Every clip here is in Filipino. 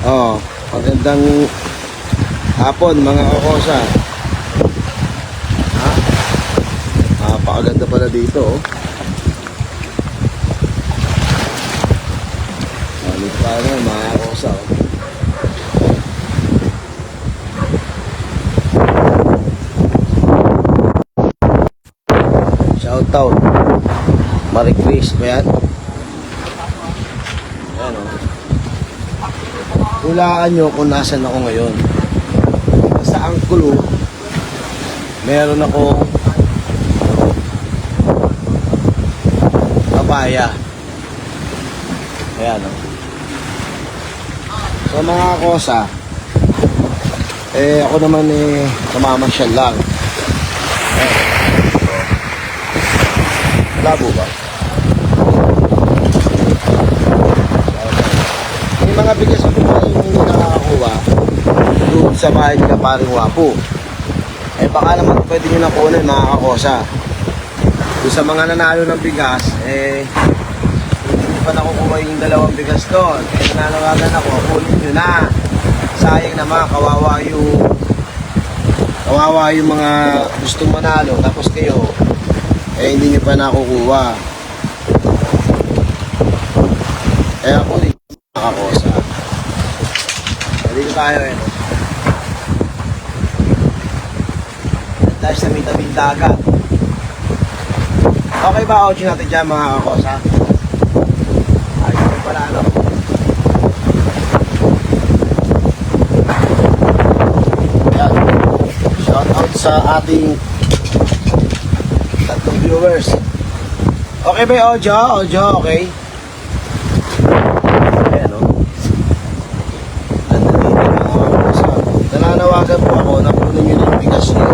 Oh, magandang hapon mga kakosa. Ha? Napakaganda pala dito, oh. Salit pa na mga kakosa, oh. Shout out Marie Chris ba yan? Ayan, oh. Hulaan nyo kung nasan ako ngayon. Sa Angkulo, meron ako papaya. Ayan, oh. So mga kosa, ako naman namamasyal lang. Ayan. Labo ba? May mga bigas ako pa yung hindi nakakakuha doon sa bahay nila paring Wapo. Baka naman pwede nyo na kunin mga kakosa. Doon sa mga nanalo ng bigas, hindi pa nakukuha yung dalawang bigas doon. Nananawagan ako, kunin nyo na. Sayang naman, kawawa yung mga gustong manalo. Tapos kayo, hindi nyo pa nakukuha. Ako din nakakosa. Dito tayo tayo sa may-tabing dagat. Okay ba audio natin dyan mga kakosa? Ayun na pala, no? Ayan. Shout out sa ating tatlong viewers. Okay ba yung audio? Audio, okay? Ayan, no? Nananawagan po ako na punin nyo ng bigas nyo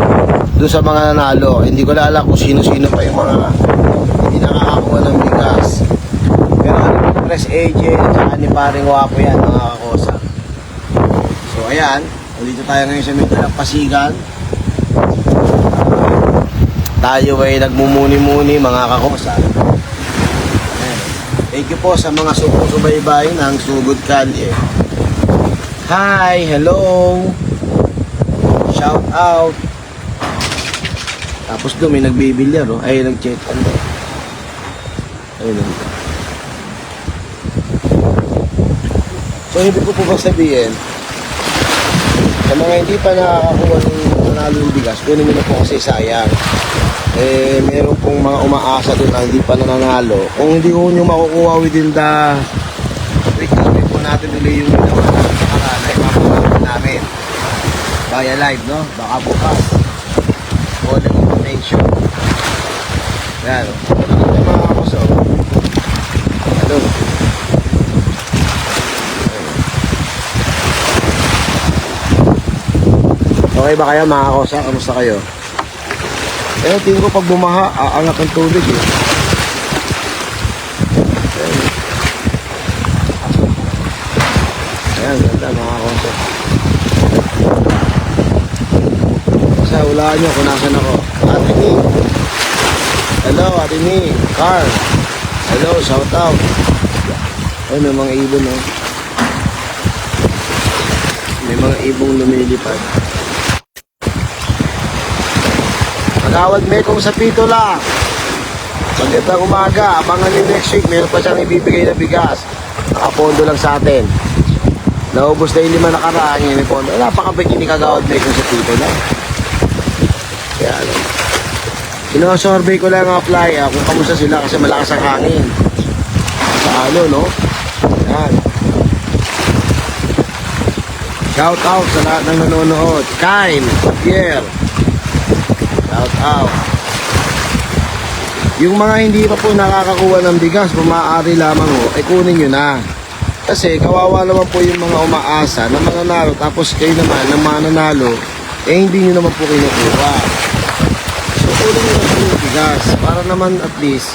doon sa mga nanalo. Hindi ko na alam kung sino-sino pa yung mga hindi nakakakuha ng bigas. Pero yung press agent at saka ni paring Wapo yan mga kakosa. So ayan, dito tayo ngayon sa Mindanao Pasigan. Tayo ay nagmumuni-muni mga kakosa. Thank you po sa mga sumusubaybay ng Sugod Kalye. Hi, hello. Shout out. Tapos doon may nagbibilyar, oh. Ay, nag-check ano. Ayun. So, hindi ko po ba sabihin, sa mga hindi pa nakakakuha ng nanalo ng bigas, kunin nyo na po kasi sayang. Meron pong mga umaasa doon na hindi pa nananalo. Kung hindi ko nyo makukuha within the week po natin ulit yung ginawa natin nakaraan ay makukuha namin via live, no? Baka bukas o nag-information. Yan. Ito mga kakoso. Hello. Okay ba kayo mga kakosa? Kamusta kayo? Tingin ko pag bumaha, aangat ang tubig eh. Ayan, ganda mga kakosa. Basta hulaan nyo kung nasan ako. Ate ni. Hello, Ate ni. Carl. Hello, shout out. Ay, may mga ibon, no? May mga ibong lumilipad. Magawad Mekong sa Pitola. Magandang umaga. Abangan nyo next week. Meron pa siyang ibibigay na bigas. Nakapondo lang sa atin. Naubos na yung 5 nakaraan yung pondo. Napakabait yung Kagawad Mekong sa Pitola. Kaya ano. Sinosurvey ko lang ang apply kung kamusta sila kasi malakas ang hangin. Sa ano, no? Yan. Shout out sa lahat ng nanonood. Kyle, Pierre. Shout out. Yung mga hindi pa po nakakakuha ng bigas, maaari lamang ay kunin nyo na. Kasi kawawa naman po yung mga umaasa na mananalo, tapos kayo naman na mananalo, hindi nyo naman po kinukuha. So kunin nyo na po yung bigas para naman at least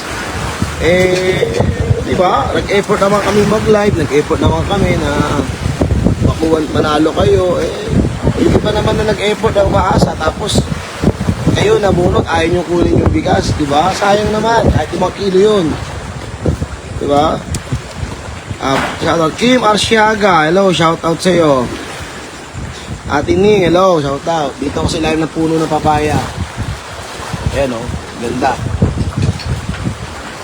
diba, nag-effort naman kami mag-live, nag-effort naman kami na makuha, manalo kayo. Hindi pa naman na nag-effort na umaasa, tapos kayo nabunot, ayaw nyo kunin yung bigas, diba? Sayang naman, kahit 5 kilo yun. Diba? Shoutout Kim Arsiaga, hello, shoutout sa'yo. Ate Ning, hello, shoutout. Dito ko sila ng puno ng papaya. Ayan o, ganda.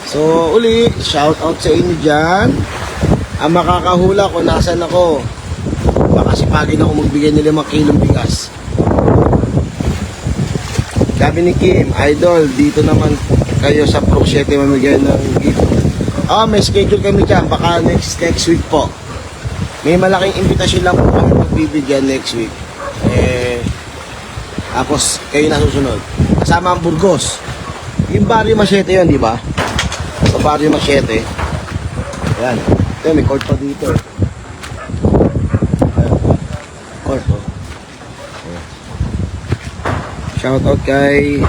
So, uli, shoutout sa inyo dyan. Ang makakahula ko, nasan ako. Baka sipagin ako magbigay ng 5 kilong bigas. Sabi ni Kim, Idol, dito naman kayo sa Pro 7 mamigay ng gift. May schedule kami dyan, baka next week po. May malaking imbitasyon lang po kami magbibigyan next week. Tapos kayo na susunod. Kasama ang Burgos. Yung Barrio Machete yun, di ba? Sa Barrio Machete. Ayan. Ito, may court pa dito. Ayan. Court, oh. Ayan. Shoutout kay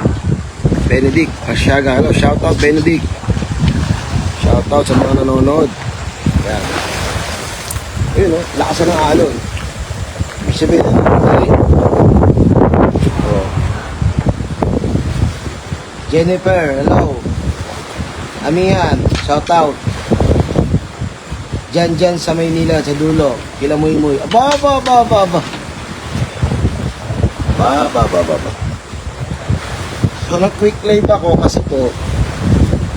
Benedict Asyaga. Hello, shoutout Benedict. Shoutout sa mga nanonood. Ayan. Ayun, oh. Lakasan ng alon. Ibig sabihin, oh. Jennifer, hello. Amihan, shoutout. Dyan sa Maynila, sa dulo. Kila Muy. Aba. So, nag-quick live ako kasi po,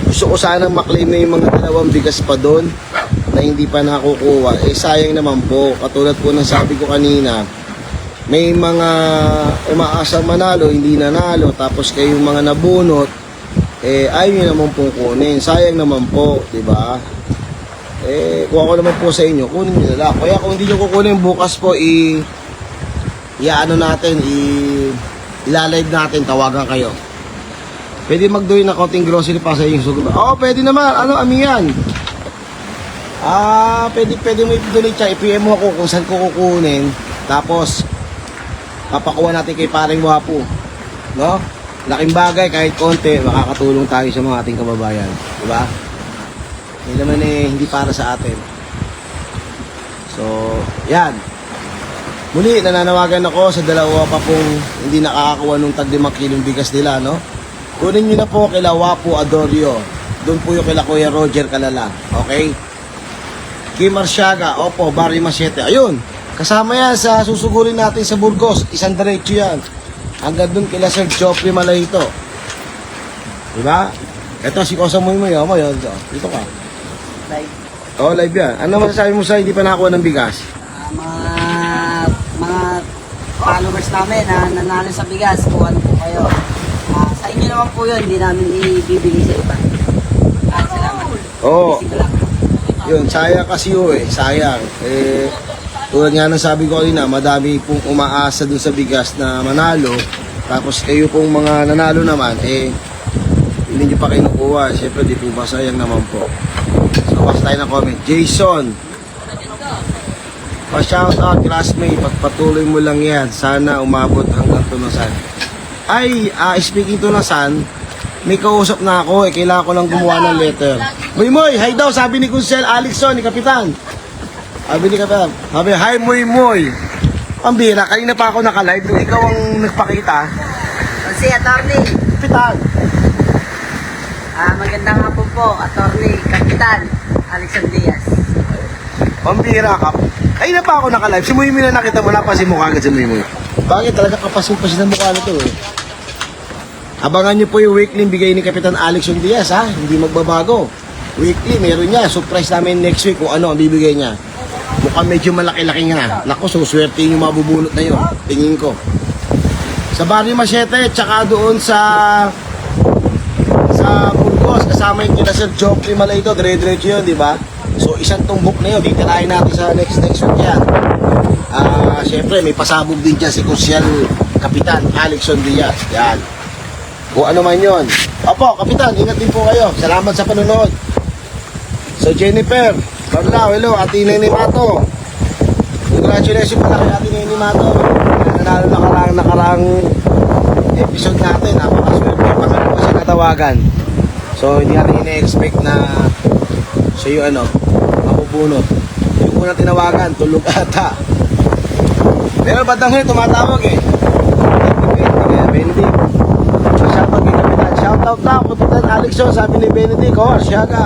gusto ko sanang maklaim na yung mga 2 bigas pa doon na hindi pa nakukuha. Sayang naman po. Katulad po ng sabi ko kanina, may mga umaasang manalo, hindi nanalo. Tapos kayong mga nabunot, ayaw nyo naman pong kunin. Sayang naman po, di ba? Kuha ko naman po sa inyo, kunin nyo na lang. Kaya kung hindi nyo kukunin, bukas po ilalive natin, tawagan kayo. Pwede mag-doy na konting grocery pa sa inyo. Pwede naman. Amihan? Pwede mo i-donate siya. I-PM mo ako kung saan ko kukunin. Tapos, papakuha natin kay paring Wapo. No? Laking bagay, kahit konti, makakatulong tayo sa mga ating kababayan. Diba? Hindi naman hindi para sa atin. So, yan. Muli, nananawagan ako sa 2 pa pong hindi nakakakuha nung tag 5 kilong bigas nila, no? Kunin nyo na po kila Wapo Adorio. Doon po yung kila Kuya Roger Kalala. Okay? Kim Arsiaga, opo, Barrio Machete. Ayun, kasama yan sa susugurin natin sa Burgos. Isang diretso yan. Hanggang doon kila Sir Joffrey Malayito. Diba? Ito si Kosa Muy. Dito ka. Live. Live yan. Ano masasabi mo sa hindi pa nakakuha ng bigas? Mga followers namin na nanalo sa bigas, kung ano po kayo. Sa inyo naman po yun, hindi namin ibibigay sa iba. Salamat. Busy ko lang. Yun, sayang kasi sayang. Tulad nga ng sabi ko kanina, madami pong umaasa dun sa bigas na manalo. Tapos kayo pong mga nanalo naman, hindi nyo pa kinukuha. Siyempre, di po ba sayang naman po. So, basta tayo ng comment. Jason, pa-shoutout, classmate, pagpatuloy mo lang yan. Sana umabot hanggang tunasan. Speaking tunasan, may kausap na ako, kailangan ko lang gumawa ng letter. Muy, hi daw, sabi ni Kunsel Alexson, ni Kapitan. Sabi ni Kapitan, hi Muy. Ang bira, kanina pa ako naka-live, ikaw ang nagpakita. Si Attorney. Kapitan. Magandang hapon po, Attorney Kapitan Alexson Diaz. Ang bira ka. Kanina pa ako naka-live, si Muy na nakita mo, napasin mo kagad si Muy. Bakit talaga kapasin-pasin ang mukha na to Abangan nyo po yung weekly bigay ni Kapitan Alexson Diaz, ha? Hindi magbabago. Weekly, meron niya. Surprise namin next week kung ano ang bibigay niya. Mukhang medyo malaki-laki nga. Naku, suswerte yung mabubunot na yun. Tingin ko. Sa Barrio Machete, tsaka doon sa Burgos, kasama yung kila Sir Joffrey Malayito. Dire-diretso yun, di ba? So, isang tumbok na yun. Titirahin natin sa next week yan. Siyempre, may pasabog din dyan si Kusyal Kapitan Alexson Diaz. Yan. Kung ano man yun. Opo, Kapitan, ingat din po kayo. Salamat sa panonood. So, Jennifer, Carla, hello, Ate Nene Mato. Congratulations pala kay Ate Nene Mato. Nanalo nakarang episode natin. Napakaswerte. Pangalawa ko siya natawagan. So, hindi natin ina-expect na siya yung mabubunot. Yung unang tinawagan, tulog ata. Pero batang huli, tumatawag Benedict. Shoutout kay Kapitan. Shoutout na, Kapitan Alexson, sabi ni Benedict. Arsiaga.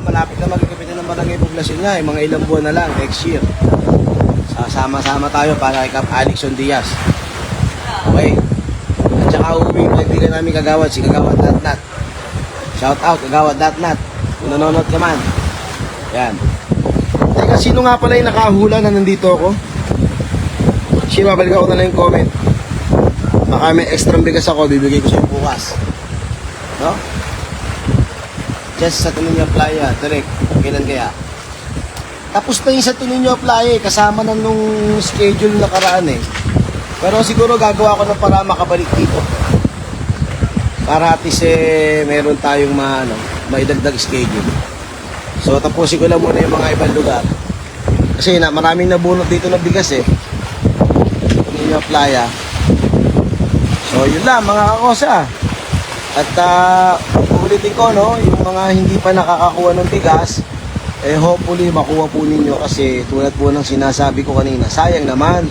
Malapit na magkapitan ng barangay poblasyon niya, mga ilang buwan na lang, next year. Sasama-sama tayo para kay Cap Alexon Diaz. Okay? At saka uuwi yung kaibigan namin Kagawad, si Kagawad Natnat. Shout out, Kagawad Natnat. Kung nanonood ka man. Yan. Teka, sino nga pala yung nakahula na nandito ako? Sige, babalik ako na lang yung comment. Baka may extra bigas ako, bibigay ko sa'yo bukas. No? Just sa Tuninyo Playa, direct. Kailan kaya? Tapos na yung sa Tuninyo Playa, kasama na nung schedule nakaraan eh. Pero siguro gagawa ko ng para makabalik dito. Para at least meron tayong maidagdag schedule. So tapusin ko lang muna yung mga ibang lugar. Kasi maraming nabunot dito na bigas eh. Tuninyo Playa. So yun lang mga kakosa. At ulitin ko yung mga hindi pa nakakakuha ng bigas, hopefully makuha po ninyo kasi tulad po ng sinasabi ko kanina, sayang naman.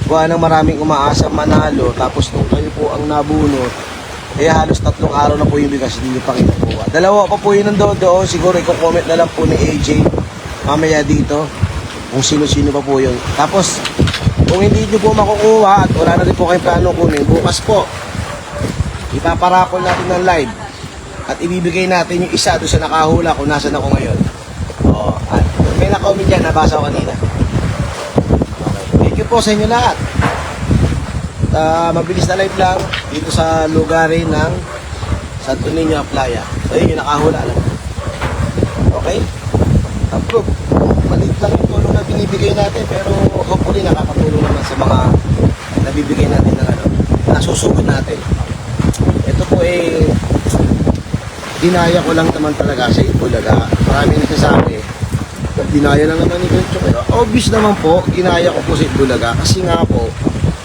Kuha ng maraming umaasa manalo tapos nung kayo po ang nabunot, halos 3 araw na po yung bigas hindi nyo pa kinukuha. Dalawa pa po yun doon, siguro i-comment na lang po ni AJ mamaya dito kung sino-sino pa po yun. Tapos kung hindi nyo po makukuha at wala na rin po kayong plano kunin, bukas po ipaparakol natin ng live at ibibigay natin yung isa doon sa nakahula kung nasan ako ngayon. At may na-comment dyan, nabasa ko kanina. Okay. Thank you po sa inyo lahat. Mabilis na live lang dito sa lugarin ng Santo Niño Playa. So yun yung nakahula lang. Okay? Approve. Maliit lang yung tulong na binibigay natin pero hopefully nakakatulong naman sa mga nabibigay natin ng nasusugod natin. Ito po dinaya ko lang naman talaga sa Itbulaga. Marami nagsasabi, dinaya lang naman ni Bencho. Pero obvious naman po, ginaya ko po sa Itbulaga. Kasi nga po,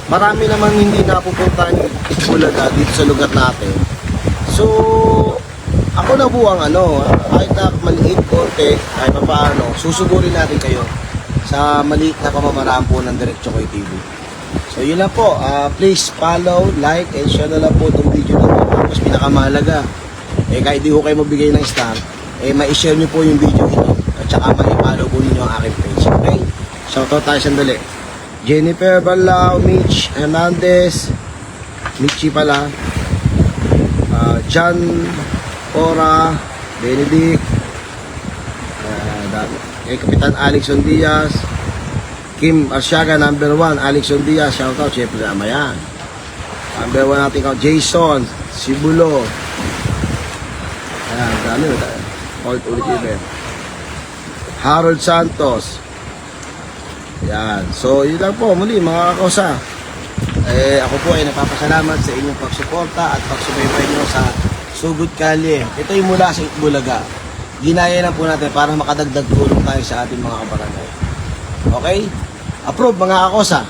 marami naman hindi napupuntahan yung Itbulaga dito sa lugar natin. So, ako na po ang kahit na maliit konti, kahit pa paano, susugurin natin kayo sa maliit na pamamaraan po ng Diretso Koy TV. So yun lang po, please follow, like, and share na lang po itong video na po. Tapos pinakamahalaga, kahit di ko kayo magbigay ng star, ma-share nyo po yung video ito. At saka ma-follow po ninyo ang aking page. Okay? Shoutout tayo sandali. Jennifer Balao, Mitch Hernandez, Mitchie pala, John Ora, Benedict, Kapitan Alexon Diaz, Kim Arsiaga, number 1, Alexon Diaz, shoutout, syempre naman yan. Number 1 natin ko, Jason Sibulo. Ayan, dami tayo. Ulit ibe. Harold Santos. Yan. So, yun lang po. Muli, mga kakosa. Ako po ay napapasalamat sa inyong pagsuporta at pagsubaybay nyo sa Sugod Kalye. Ito yung mula sa Itbulaga. Ginaya lang po natin para makadagdag tulong tayo sa ating mga kabarangay. Okay? Approve mga kakosa.